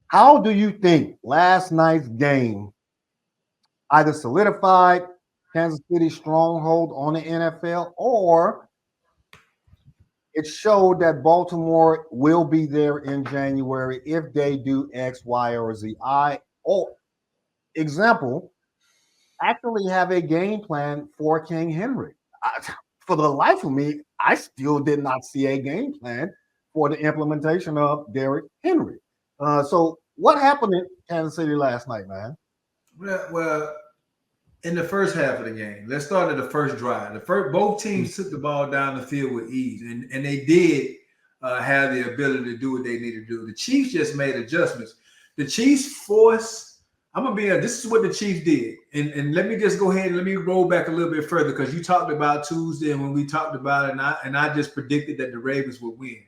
How do you think last night's game either solidified Kansas City's stronghold on the NFL, or it showed that Baltimore will be there in January if they do X, Y, or Z? Or example, actually have a game plan for King Henry. For the life of me, I still did not see a game plan for the implementation of Derrick Henry. So, what happened in Kansas City last night, man? Well, in the first half of the game, let's start at the first drive. The first, both teams took the ball down the field with ease, and they did have the ability to do what they needed to do. The Chiefs just made adjustments. The Chiefs forced. I'm gonna be. This is what the Chiefs did, and let me just go ahead and let me roll back a little bit further because you talked about Tuesday and when we talked about it, and I just predicted that the Ravens would win.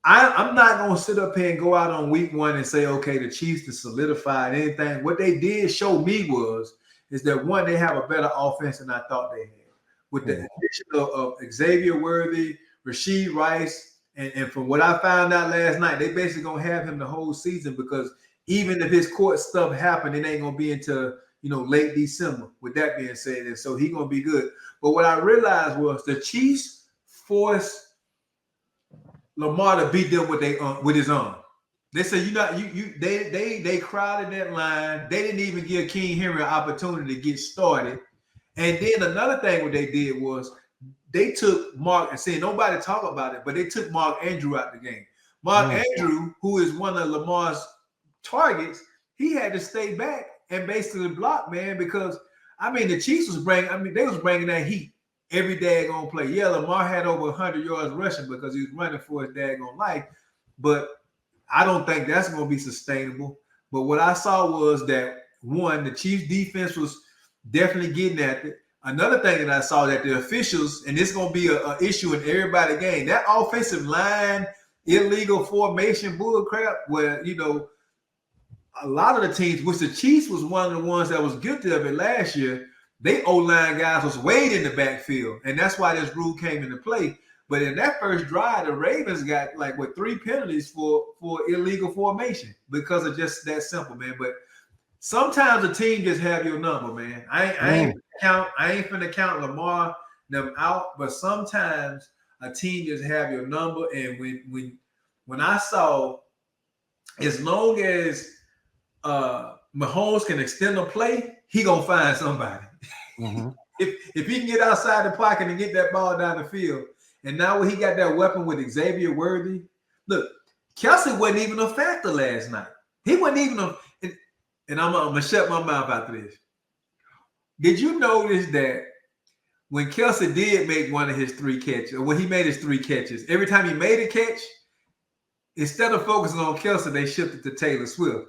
I'm not going to sit up here and go out on week one and say, okay, the Chiefs to solidify anything. What they did show me is that one, they have a better offense than I thought they had. With the addition of Xavier Worthy, Rasheed Rice, and from what I found out last night, they basically going to have him the whole season because even if his court stuff happened, it ain't going to be until late December. With that being said, and so he's going to be good. But what I realized was the Chiefs forced Lamar to beat them with his arm. They said they crowded that line. They didn't even give King Henry an opportunity to get started. And then another thing what they did was they took Mark and said nobody talk about it, but they took Mark Andrew out the game. Mark Andrew, who is one of Lamar's targets, he had to stay back and basically block, man, because the Chiefs they was bringing that heat every daggone play. Yeah, Lamar had over 100 yards rushing because he was running for his daggone life, but I don't think that's going to be sustainable. But what I saw was that one, the Chiefs defense was definitely getting at it. Another thing that I saw that the officials, and this is going to be an issue in everybody's game, that offensive line, illegal formation, bull crap, where, a lot of the teams, which the Chiefs was one of the ones that was guilty of it last year, they O-line guys was way in the backfield, and that's why this rule came into play. But in that first drive, the Ravens got 3 penalties for illegal formation because of just that simple, man. But sometimes a team just have your number, man. I ain't finna count Lamar them out, but sometimes a team just have your number. And when I saw, as long as Mahomes can extend the play, he gonna find somebody. Mm-hmm. If he can get outside the pocket and get that ball down the field, and now when he got that weapon with Xavier Worthy, look, Kelsey wasn't even a factor last night. He wasn't even and I'm gonna shut my mouth after this. Did you notice that when Kelsey did make one of his 3 catches, or when he made his 3 catches, every time he made a catch, instead of focusing on Kelsey, they shifted to Taylor Swift.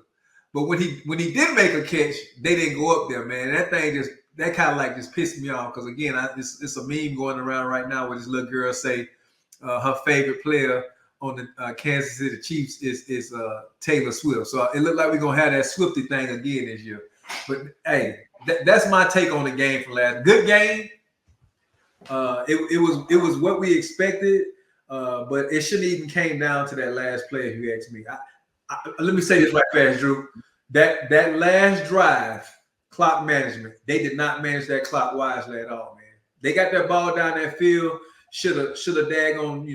But when he did make a catch, they didn't go up there, man. That thing that kind of just pissed me off because again, it's a meme going around right now where this little girl say her favorite player on the Kansas City Chiefs is Taylor Swift. So it looked like we're gonna have that Swifty thing again this year. But hey, that's my take on the game from last. Good game. It was what we expected, but it shouldn't even came down to that last play. If you ask me, let me say this right fast, Drew. That last drive, clock management, they did not manage that clock wisely at all, man. They got that ball down that field, should have daggone,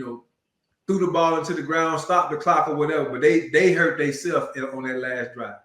threw the ball into the ground, stopped the clock or whatever, but they hurt themselves on that last drive.